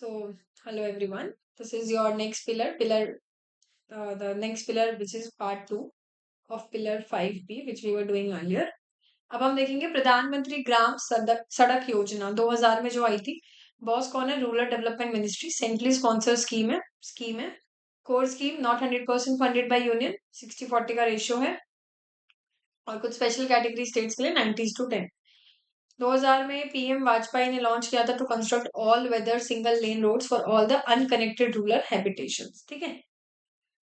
So, hello everyone. This is your next the next pillar, which is part two of pillar 5B, which we were doing earlier. अब हम देखेंगे प्रधानमंत्री ग्राम सड़क योजना 2000 में जो आई थी. बॉस कौन है? Rural development ministry. Centrally sponsor scheme है. Core scheme, not 100% funded by union. 60-40 का रेशियो है. और कुछ स्पेशल कैटेगरी स्टेट्स के लिए 90:10. 2000 में पीएम वाजपेयी ने लॉन्च किया था to construct all weather single lane roads for all the unconnected rural habitations. ठीक है.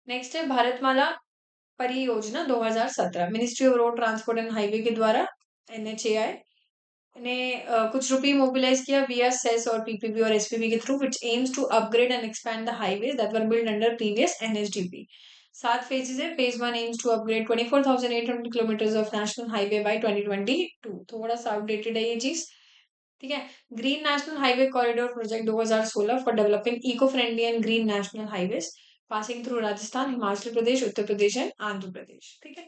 नेक्स्ट है Bharatmala Pariyojana 2017. Ministry of road transport and highway के द्वारा एनएचएआई ने कुछ रुपये मोबिलाइज किया वीआर सेस और पीपीपी और एसपीपी के through, which aims to upgrade and expand the highways that were build under previous NHDP. 7 phases है. Phase 1 aims to upgrade 24,800 kilometre of national highway by 2022. थोड़ा सा आउटडेटेड है ये चीज. ठीक है. Green national highway corridor project 2016 for developing eco friendly and green national highways passing through Rajasthan, Himachal Pradesh, Uttar Pradesh and Andhra Pradesh. ठीक है.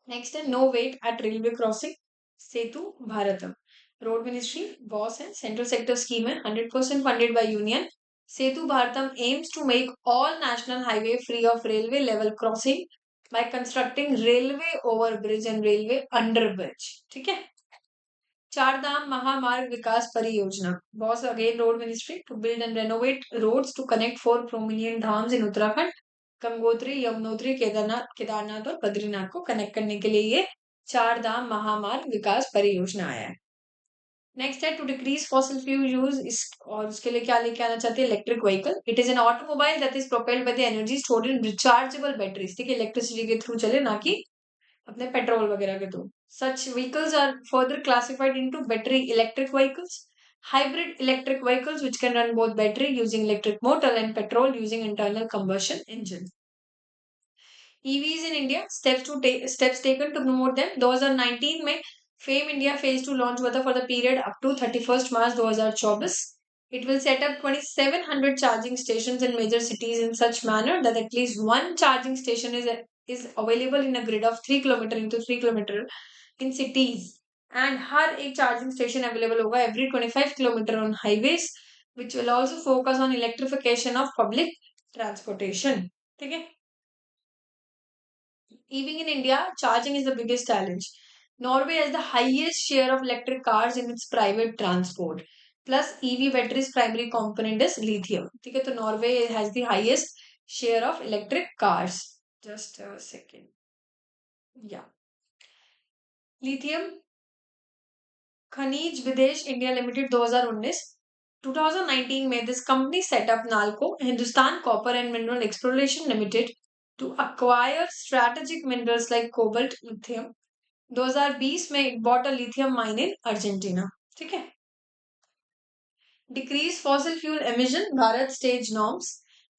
नेक्स्ट है no wait at railway crossing Setu Bharatam. Road ministry boss है. सेंट्रल सेक्टर स्कीम है. 100% funded by union. Setu Bharatam aims to make all national highway free of railway level crossing by constructing railway over bridge and railway under bridge. ठीक है. चार धाम महामार्ग विकास परियोजना. Boss again road ministry to build and renovate roads to connect 4 prominent Dhams in Uttarakhand. Gangotri, Yamunotri, Kedarnath और बद्रीनाथ को connect करने के लिए ये चार धाम महामार्ग विकास परियोजना आया है. नेक्स्ट है to decrease fossil fuel use. और उसके लिए क्या लेके आना चाहते हैं? Electric vehicle. It is an automobile that is propelled by the energy stored in rechargeable batteries. ठीक है. इलेक्ट्रिसिटी के थ्रू चले, ना कि अपने पेट्रोल वगैरह के through. Such vehicles are further classified into battery electric vehicles, hybrid electric vehicles which can run both battery using electric motor and petrol using internal combustion engine. EVs in India, steps taken to promote them. 2019 में fame India phase 2 launch हुआ था for the period up to 31 March 2024. It will set up 2,700 charging stations in major cities in such manner that at least one charging station is available in a grid of 3 kilometer into 3 kilometer in cities. And हर एक charging station available होगा every 25 kilometer on highways, which will also focus on electrification of public transportation. ठीक है. Even in India, charging is the biggest challenge. Norway has the highest share of electric cars in its private transport. Plus, EV battery's primary component is lithium. ठीक है. तो Norway has the highest share of electric cars. Just a second. Yeah. Lithium खनिज विदेश India limited 2019. 2019 में this company set up NALCO, Hindustan Copper and Mineral Exploration Limited, to acquire strategic minerals like cobalt, lithium. 2020 में it bought a lithium mine in Argentina. ठीक है. Decrease fossil fuel emission Bharat stage norms.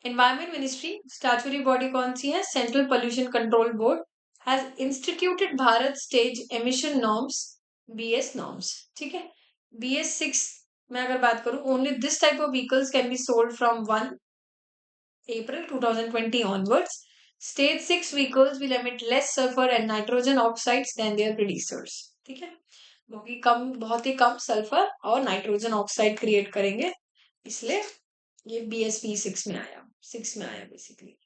Environment ministry statutory body कौन सी है? Central pollution control board has instituted Bharat stage emission norms, BS norms. ठीक है. BS6 में अगर बात करूं, only this type of vehicles can be sold from 1 April 2020 onwards. Stage 6 vehicles will emit less sulfur and nitrogen oxides than their predecessors. ठीक है. बहुत ही कम सल्फर और नाइट्रोजन ऑक्साइड क्रिएट करेंगे, इसलिए ये BSV6 में आया, 6 में आया basically.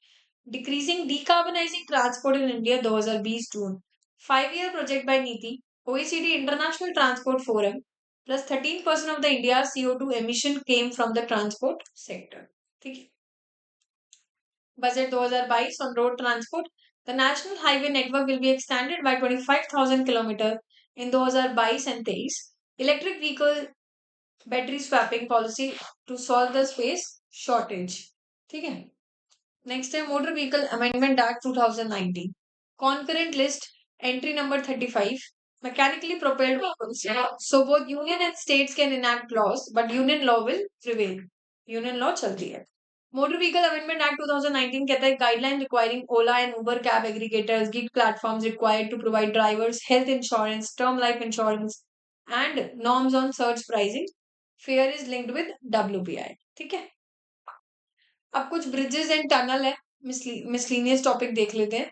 Decreasing decarbonising transport in India 2020 June. 5-year project by NITI, OECD international transport forum, plus 13% of the India CO2 emission came from the transport sector. ठीक है. Budget 2022 on road transport. The national highway network will be extended by 25,000 km in 2022 and 23. Electric vehicle battery swapping policy to solve the space shortage. ठीक है. Next है Motor Vehicle Amendment Act 2019. Concurrent list entry number 35. Mechanically propelled vehicles. So both union and states can enact laws, but union law will prevail. Union law चलती है. Motor vehicle amendment act 2019 कहता है guideline requiring Ola and Uber cab aggregators gig platforms required to provide drivers health insurance, term life insurance and norms on surge pricing. Fare is linked with WPI. ठीक है. अब कुछ bridges and tunnel है, miscellaneous topic देख लेते हैं.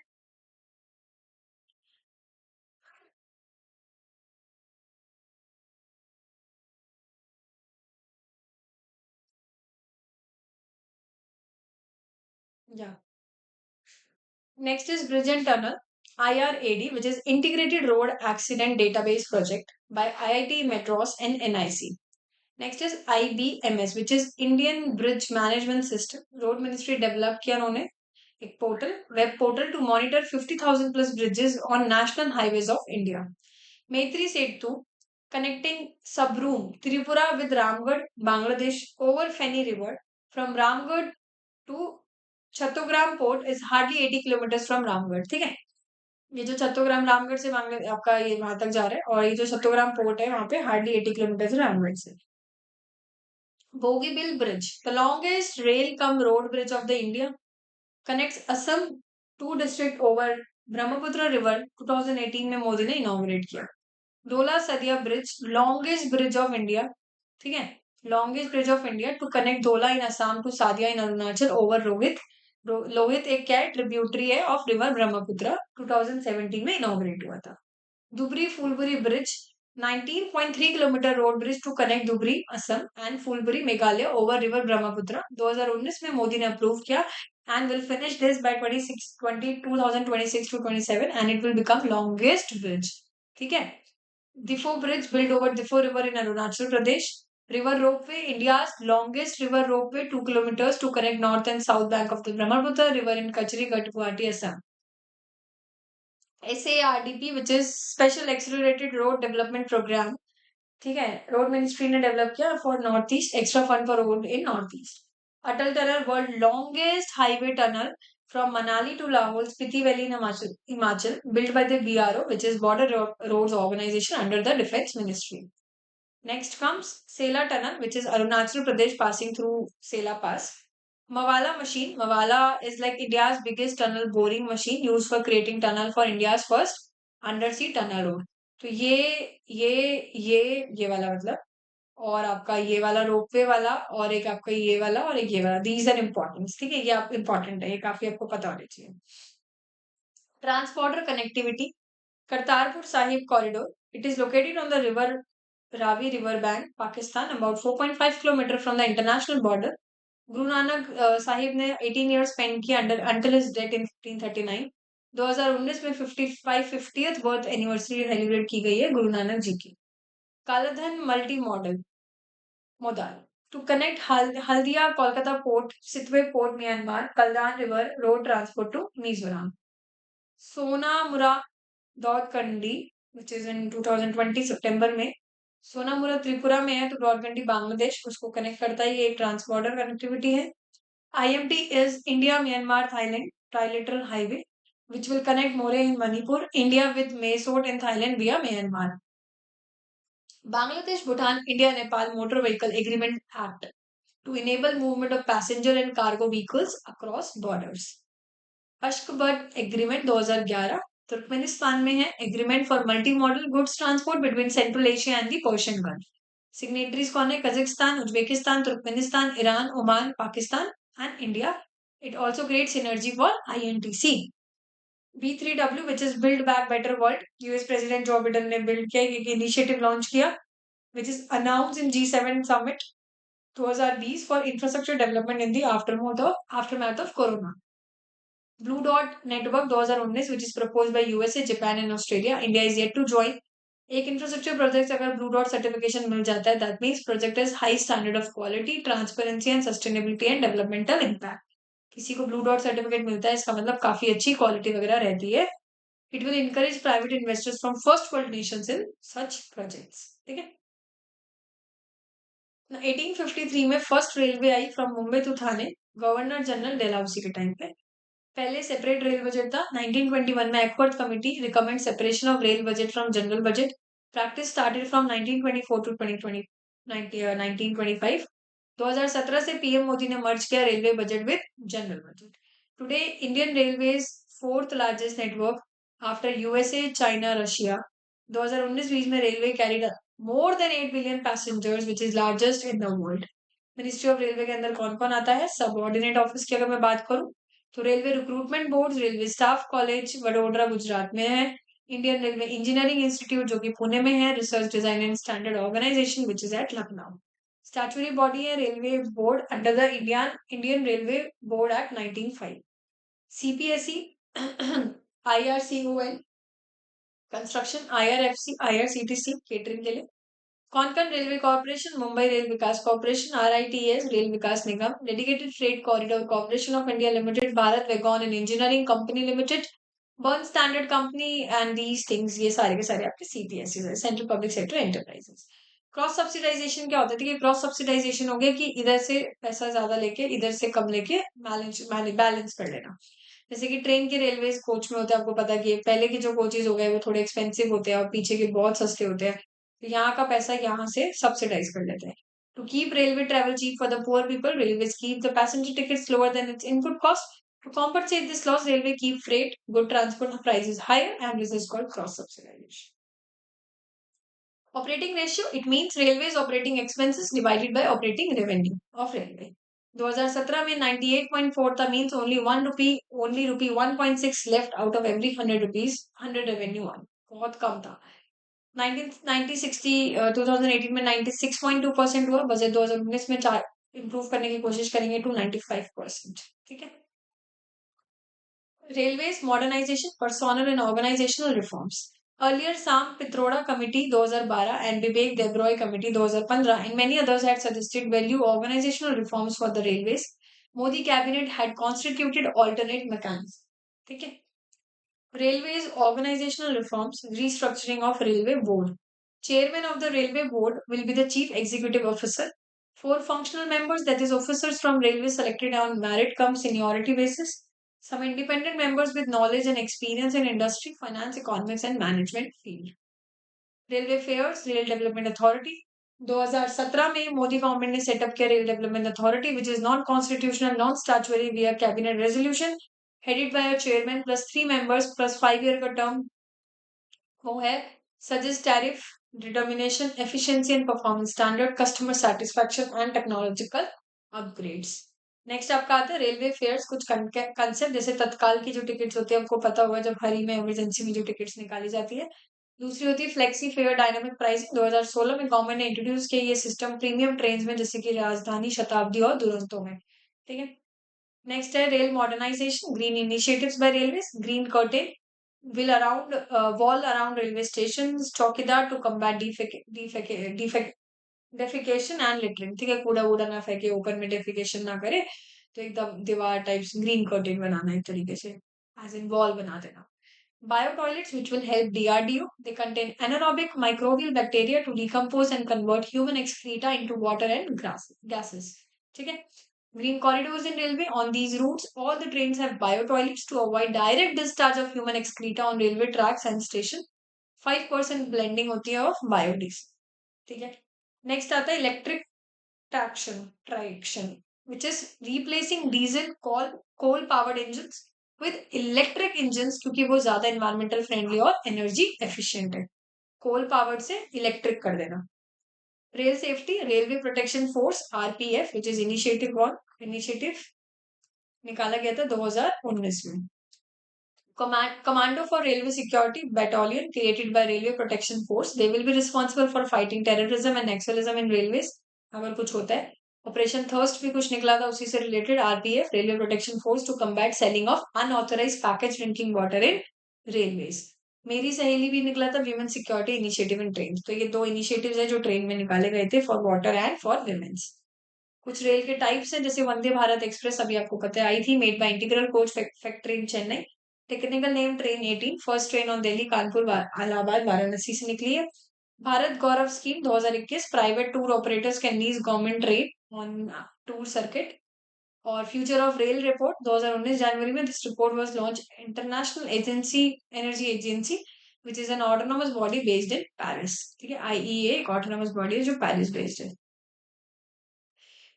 Yeah. Next is Bridge and Tunnel, IRAD, which is Integrated Road Accident Database Project by IIT Madras and NIC. Next is IBMS, which is Indian Bridge Management System. Road ministry develop किया उन्होंने एक portal, web portal to monitor 50,000 plus bridges on national highways of India. Maitri Setu, connecting Sabroom, Tripura with Ramgarh, Bangladesh over Feni River from Ramgarh to Chattogram port is hardly 80 kilometre from Ramgarh. ठीक है, ये जो छत्तोग्राम रामगढ़ से बांग्ला आपका ये वहां तक जा रहा है, और ये जो छत्तोग्राम पोर्ट है वहां पे हार्डली 80 किलोमीटर है रामगढ़ से. Bogibeel bridge, the longest rail cum road bridge of the India, connects Assam to district over Brahmaputra river. 2018 में मोदी ने इनॉग्रेट किया. Dhola Sadiya bridge, longest bridge of India. ठीक है, longest bridge of India to connect Dhola in Assam to Sadiya in Arunachal over Rohit. Lohit एक क्या है, tributary है of river Brahmaputra. 2017 में इनॉग्रेट हुआ था. Dhubri Phulbari bridge, 19.3 kilometre road bridge to connect Dhubri Assam and Phulbari Meghalaya over river Brahmaputra. 2019 में मोदी ने अप्रूव किया and will finish this by 2026 to 27 and it will become longest bridge. ठीक है. Difo bridge built over Difo river in Arunachal Pradesh. River ropeway, India's longest river ropeway, 2 kilometers to connect north and south bank of the Brahmaputra river in Kachri Guwahati, Assam. SARDP, which is Special Accelerated Road Development Program. ठीक है, road ministry ने develop किया for north east, extra fund for road in north east. Atal tunnel, world longest highway tunnel from Manali to Lahore, Spiti Valley in Himachal, built by the BRO, which is Border Roads Organization under the Defence Ministry. Next comes Sela Tunnel, which is Arunachal Pradesh passing through Sela Pass. Mawala machine. Mawala is like India's biggest tunnel boring machine used for creating tunnel for India's first undersea tunnel road. तो ये वाला मतलब, और आपका ये वाला ropeway वाला, और एक आपका ये वाला, और एक ये वाला. These are important. ठीक है, ये आप इम्पोर्टेंट है, ये काफी आपको पता होना चाहिए. Transborder connectivity, Kartarpur Sahib corridor. It is located on the river Ravi river bank, Pakistan, about 4.5 kilometre from the international border. Guru Nanak Sahib ने 18 ईयर्स स्पेंड किया अंटिल हिज डेथ इन 1539. 2019 में 50th बर्थ एनिवर्सरी सेलिब्रेट की गई है गुरु नानक जी की. Kaladan multi modal modal to connect Haldia Kolkata port, Sittwe port Myanmar, Kalyan river road transport to Mizoram. Sonamura Daudkandi, which is in 2020 सितंबर में. सोनामुरा त्रिपुरा में है, तो दौदकंडी बांग्लादेश, उसको कनेक्ट करता है. ये एक ट्रांसबॉर्डर कनेक्टिविटी है. IMT is India Myanmar Thailand trilateral highway which will connect Moreh in Manipur, India with Mae Sot in Thailand via Myanmar. Bangladesh Bhutan India Nepal Motor Vehicle Agreement Act to enable movement of passenger and cargo vehicles across borders. Ashgabat Agreement 2011 Turkmenistan में है. Agreement for multi modal goods transport between central Asia and the Persian gulf. Signatories कौन है? Kazakhstan, Uzbekistan, Turkmenistan, Iran, Oman, Pakistan and India. It also creates synergy for INTC. B3W, which is Build Back Better World. US President Joe Biden ने build किया, एक initiative launch किया, which is announced in G7 Summit 2020 for infrastructure development in the aftermath of Corona. Blue Dot Network 2019, which is proposed by USA, Japan and Australia. India is yet to join. एक infrastructure project अगर blue dot certification मिल जाता है, that means project is high standard of quality, transparency and sustainability and developmental impact. किसी को blue dot certificate मिलता है, इसका मतलब काफी अच्छी क्वालिटी वगैरह रहती है. It will encourage private investors from first world nations in such projects. ठीक है. 1853 में फर्स्ट रेलवे आई from Mumbai to Thane, governor general Dalhousie के टाइम पे. पहले सेपरेट रेल बजट था. 1921 में Acworth committee recommend separation of rail budget from general budget. Practice started from 1924 to 1925. 2017 से पीएम मोदी ने मर्ज किया railway budget with general budget. Today Indian railways fourth largest network after USA, China, Russia. 2019-20 में railway carried more than 8 billion passengers, which is largest in the world. Ministry of railway के अंदर कौन कौन आता है? Subordinate office की अगर मैं बात करूं तो railway recruitment board, railway staff college Vadodara Gujarat में है. इंडियन रेलवे इंजीनियरिंग इंस्टीट्यूट जो कि पुणे में है. Research design and standard organisation which is at Lucknow. Statutory body है railway board under the Indian railway board act 1905. CPSE, IRCOL, construction, IRFC, IRCTC catering के लिए, Konkan railway corporation, Mumbai rail Vikas corporation, RITES rail Vikas Nigam, dedicated freight corridor corporation of India limited, Bharat wagon and engineering company limited, burn standard company and these things, ये सारे के सारे आपके CPSE है, central public sector enterprises. Cross subsidisation क्या होता है? कि क्रॉस सब्सिडाइजेशन हो गया कि इधर से पैसा ज्यादा लेके इधर से कम लेके बैलेंस कर लेना। जैसे कि ट्रेन के रेलवे कोच में होते हैं, आपको पता है कि पहले के जो कोचेज हो गए वो थोड़े एक्सपेंसिव होते हैं और पीछे के बहुत सस्ते होते हैं, तो यहाँ का पैसा यहाँ से सब्सिडाइज कर लेते हैं। To keep railway travel cheap for the poor people, railway keep the passenger tickets lower than its input cost. To compensate this loss, railway keep freight, good transport prices higher, and this is called cross subsidization. Operating ratio, it means railways operating expenses divided by operating revenue of railway. 2017 में 98.4 था, means only rupee 1.6 left out of every 100 rupees 100 revenue one, बहुत कम था. 2018 में 96.2% हुआ. Budget 2019 में improve करने की कोशिश करेंगे टू 95%. ठीक है. Railways modernization, personnel and organizational reforms. Earlier, Sam Pitroda Committee 2012 and Vivek Debroy Committee 2015 and many others had suggested value organizational reforms for the railways. Modi cabinet had constituted alternate mechanisms. ठीक है. Railways organizational reforms, restructuring of railway board. Chairman of the railway board will be the chief executive officer. 4 functional members, that is officers from railway selected on merit cum seniority basis. Some independent members with knowledge and experience in industry, finance, economics and management field. Railway Fares, Rail Development Authority. 2017 में Modi government ने set up किया rail development authority, which is non constitutional, non statutory, via cabinet resolution, headed by a chairman plus 3 members plus 5-year का term. वो है suggest tariff, determination, efficiency and performance standard, customer satisfaction and technological upgrades. Next आपका आता है railway fears, कुछ concept, जैसे तत्काल की जो टिकट्स होती है, आपको पता होगा जब हरी में इमरजेंसी में जो टिकट्स निकाली जाती है. दूसरी होती है फ्लेक्सी फेयर डायनामिक प्राइसिंग. 2016 में गवर्नमेंट ने इंट्रोड्यूस किया ये सिस्टम प्रीमियम ट्रेन में, जैसे कि राजधानी, शताब्दी और दुरंतो में. ठीक है. नेक्स्ट है rail modernisation, green initiatives by railways, green curtain will around wall around railway stations, चौकीदार to combat defecation and littering. ठीक है, कूड़ा वूड़ा ना फेंके, ओपन में defecation ना करे, तो एकदम दीवार टाइप्स ग्रीन कर्टेन बनाना एक तरीके से, एज इन वॉल बना देना. Bio toilets, which will help DRDO. They contain anaerobic microbial bacteria to decompose and convert human excreta into water and gases. ठीक है. Green corridors in railway. On these routes, all the trains have bio toilets to avoid direct discharge of human excreta on railway tracks and station. 5% blending होती है of biodiesel. ठीक है. Next आता है electric traction, which is replacing diesel coal powered engines with electric engines, क्योंकि वो ज्यादा environmental friendly और energy efficient है. कोल पावर्ड से इलेक्ट्रिक कर देना. Rail safety, railway protection force, RPF, which is initiative निकाला गया था 2019 में. Commando for Railway Security Battalion created by Railway Protection Force. They will be responsible for fighting terrorism and nationalism in railways. अगर कुछ होता है. ऑपरेशन थर्स्ट भी कुछ निकला था उसी से related. RPF, railway protection force, to combat selling of unauthorised package drinking water in railways. Meri Saheli भी निकला था women security initiative in train. तो ये 2 इनिशिएटिव्स है जो ट्रेन में निकाले गए थे for water and for women's. कुछ रेल के टाइप्स हैं, जैसे वंदे भारत एक्सप्रेस, अभी आपको पता है आई थी, made by integral coach factory in Chennai. Technical name train 18, first train on Delhi, Kanpur, Allahabad, Varanasi से निकली है. Bharat Gaurav scheme 2021, private tour operators can lease government train on tour circuit. और फ्यूचर ऑफ रेल रिपोर्ट 2019 जनवरी में, this report was launch. International energy agency, which is an autonomous body based in Paris. ठीक है, IEA एक autonomous body है जो Paris based है.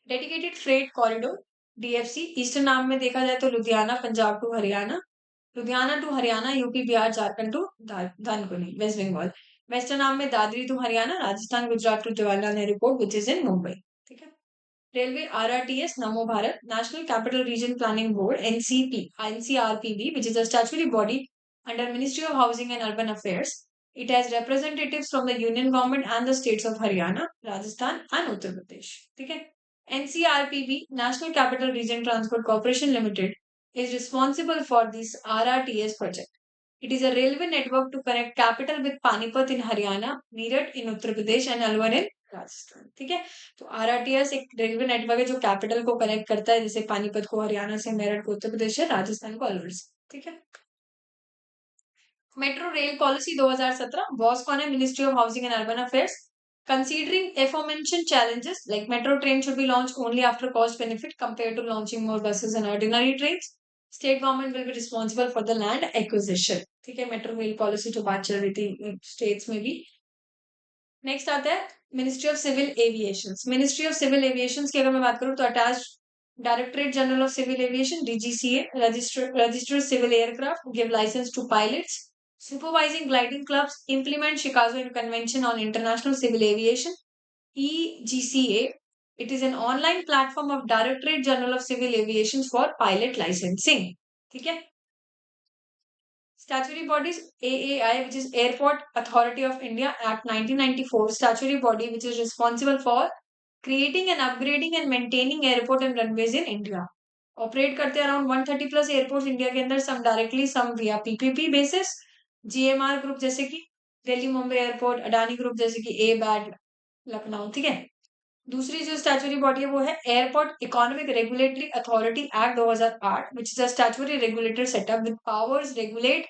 Dedicated freight corridor, DFC. Eastern नाम में देखा जाए तो Ludhiana Punjab to Haryana, Ludhiana to Haryana, UP Bihar Jharkhand to Dankuni West Bengal. Western नाम में Dadri to Haryana, Rajasthan Gujarat to Jawaharlal Nehru port, which is in Mumbai. ठीक है. Railway RRTS, Namo Bharat, national capital region planning board, NCRPB, which is a statutory body under Ministry of Housing and Urban Affairs. It has representatives from the union government and the states of Haryana, Rajasthan and Uttar Pradesh. ठीक है. NCRPB, National Capital Region Transport Corporation Limited, is responsible for this RRTS project. It is a railway network to connect capital with Panipat in Haryana, Meerut in Uttar Pradesh and Alwar in Rajasthan. ठीक है, तो RRTS एक railway network है जो capital को connect करता है, जैसे पानीपत को हरियाणा से, मेरठ को उत्तर प्रदेश से, राजस्थान को अलवर से. ठीक है. मेट्रो रेल पॉलिसी 2017 बॉस कौन है? Ministry of housing and urban affairs. Considering aforementioned challenges, like metro train should be launched only after cost benefit compared to launching more buses and ordinary trains. State government will be responsible for the land acquisition. ठीक है, metro rail policy जो बात चल रही थी states में भी. Next आता है ministry of civil aviation. Ministry of civil aviation की अगर मैं बात करूं तो attach directorate general of civil aviation DGCA register civil aircraft, give licence to pilots, supervising gliding clubs, implement Chicago Convention on International Civil Aviation, EGCA. It is an online platform of Directorate General of Civil Aviation for pilot licensing. ठीक है. Statutory bodies, AAI, which is Airport Authority of India, Act 1994, statutory body which is responsible for creating and upgrading and maintaining airport and runways in India. Operate करते हैं around 130 plus airports India के अंदर, सम directly सम विया PPP basis. GMR group जैसे कि Delhi Mumbai airport, Adani group जैसे कि a bad Lucknow. ठीक है. दूसरी जो स्टैचुटरी बॉडी है वो है airport economic regulatory authority act 2008, which is a statutory regulator setup with powers regulate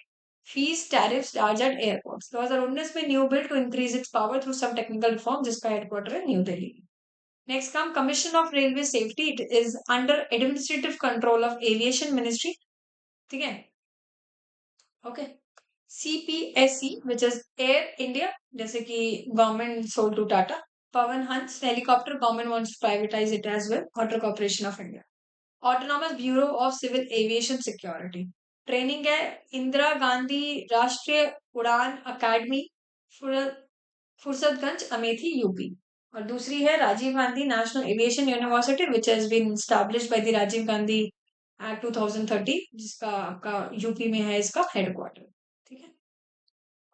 fees tariffs charge at airports. 2019 में new bill to increase its power through some technical reform, जिसका headquarter है New Delhi. Next come Commission of Railway Safety. It is under administrative control of Aviation Ministry. ठीक है. Okay. CPSE, which is Air India, जैसे कि government sold to Tata. Pawan Hans helicopter, government wants to privatize it as well. Water Corporation of India. Autonomous Bureau of Civil Aviation Security. Training है इंदिरा गांधी राष्ट्रीय उड़ान academy, Fursatganj, Amethi, UP. और दूसरी है Rajiv Gandhi national aviation university, which has been established by the Rajiv Gandhi act 2030, जिसका आपका UP में है इसका हेडक्वार्टर. ठीक है.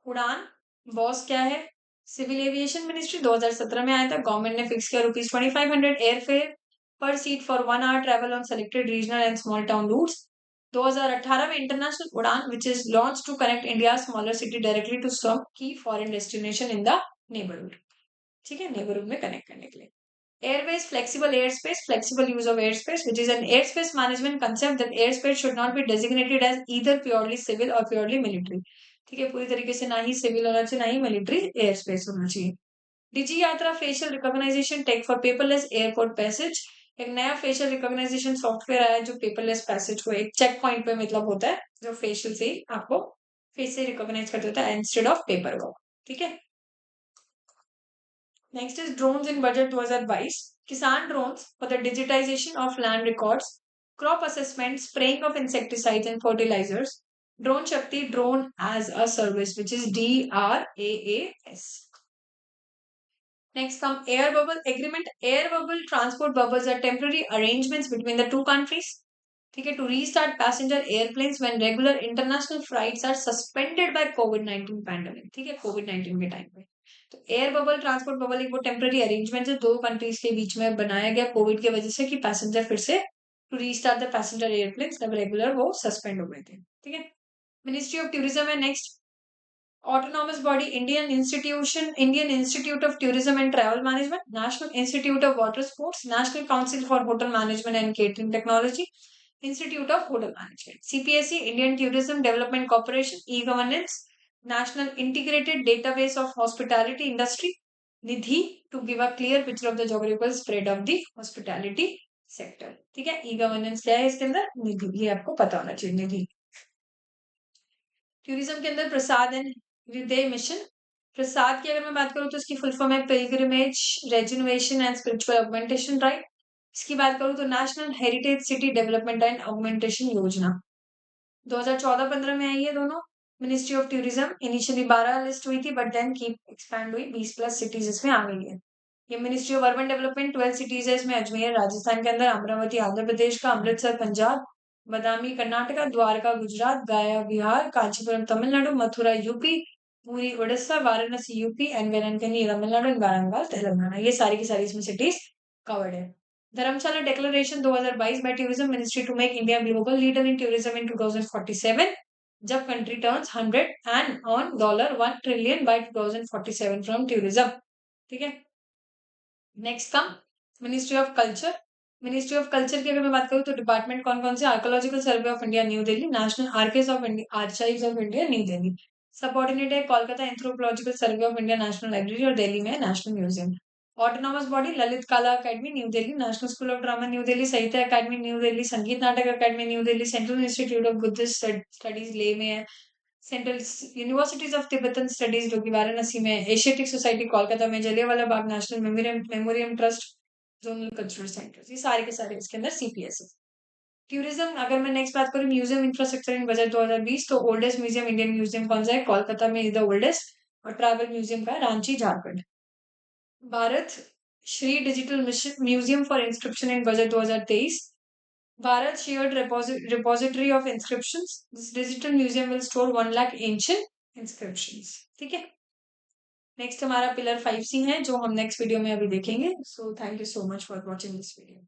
उड़ान बॉस क्या है? Civil aviation ministry. 2017 में आया था. गवर्नमेंट ने फिक्स किया ₹2500 एयर फेयर पर seat for 1 hour travel on selected regional and small town routes. 2018 में international Udan which is launch to connect India smaller city directly to some key foreign destination in the neighbourhood. ठीक है, neighbourhood में connect करने के लिए. Airbase, flexible airspace, flexible use of airspace, which is an airspace management concept that airspace should not be designated as either purely civil or purely military. ठीक है, पूरी तरीके से ना ही सिविल होना चाहिए ना ही मिलिट्री एयरस्पेस होना चाहिए. Digi Yatra facial recognition tech for paperless airport passage. एक नया फेशियल रिकॉग्नाइजेशन सॉफ्टवेयर आया है जो पेपरलेस पैसेज को एक चेक पॉइंट पे मतलब होता है, जो फेशियल से ही आपको फेस से रिकॉग्नाइज कर देता है इंस्टेड ऑफ पेपर वर्क. ठीक है. Next is drones in budget 2022. Kisan drones for the digitization of land records, crop assessment, spraying of insecticides and fertilizers. Drone Shakti, drone as a service, which is DRAAS. Next come air bubble agreement. Air bubble transport bubbles are temporary arrangements between the two countries. ठीक है, to restart passenger airplanes when regular international flights are suspended by COVID-19 pandemic. ठीक है, COVID-19 के time पे. तो air bubble transport bubble एक वो temporary arrangement है दो कंट्रीज के बीच में बनाया गया कोविड की वजह से कि पैसेंजर फिर से to restart the passenger airplanes जब रेगुलर वो सस्पेंड हो गए थे. ठीक है. मिनिस्ट्री ऑफ टूरिज्म है next. Autonomous body Indian Institute of Tourism and Travel Management, National Institute of Water Sports, National Council for Hotel Management and Catering Technology, Institute of Hotel Management. CPSE, Indian Tourism Development Corporation, E-Governance, National Integrated Database of Hospitality Industry, Nidhi, to give a clear picture of the geographical spread of the hospitality sector. ठीक है. E-Governance क्या है इसके अंदर? निधि. ये आपको पता होना चाहिए. निधि. टूरिज्म के अंदर प्रसाद एंड हृदय मिशन. प्रसाद की अगर मैं बात करूं तो इसकी फुल फॉर्म है pilgrimage rejuvenation and spiritual augmentation right. इसकी बात करूं तो national heritage city development and augmentation Yojana 2014-15 में आई है दोनों. Ministry of tourism initially 12 list हुई थी बट देन कीप एक्सपैंड हुई, 20 प्लस सिटीज इसमें आ गई है. ये ministry of urban development 12 cities है इसमें. अजमेर राजस्थान के अंदर, अमरावती आंध्र प्रदेश का, अमृतसर पंजाब, बदामी Karnataka, Dwarka Gujarat, Gaya Bihar, Kanchipuram Tamil Nadu, Mathura UP, Puri Orissa, Varanasi UP and Velankanni Tamil Nadu and Warangal Telangana. ये सारी की सारी इसमें सिटीज कवर्ड है. Dharamshala declaration 2022 by tourism ministry to make India global leader in tourism in 2047, जब country turns 100 and on $1 trillion by 2047 from tourism. ठीक है, next come ministry of culture. Ministry of culture की अगर मैं बात करूँ तो डिपार्टमेंट कौन कौन से, archaeological survey of India New Delhi, national archives of India New Delhi. Subordinate है Kolkata anthropological survey of India national library, और दिल्ली में national museum. Autonomous body Lalit Kala academy New Delhi, national school of drama New Delhi, Sahitya academy New Delhi, Sangeet Natak academy New Delhi, central institute of Buddhist studies Leh में है, central universities of Tibetan studies जो कि वाराणसी में, Asiatic society Kolkata में, Jallianwala Bagh national memoriam trust, zonal cultural centres, ये सारे के सारे इसके अंदर सीपीएस है। टूरिज्म अगर मैं नेक्स्ट बात करूँ, म्यूजियम इंफ्रास्ट्रक्चर इन बजट 2020, तो ओल्डेस्ट म्यूजियम इंडियन म्यूजियम कौन सा है, कोलकाता में इज द ओल्डेस्ट, और ट्रैवल म्यूजियम का है Ranchi Jharkhand. Bharat Shri digital museum for inscription in budget 2023, Bharat shared repository of inscriptions, this digital museum will store 1 lakh ancient inscriptions. ठीक है, नेक्स्ट हमारा पिलर 5C है जो हम नेक्स्ट वीडियो में अभी देखेंगे। So thank you so much for watching this video.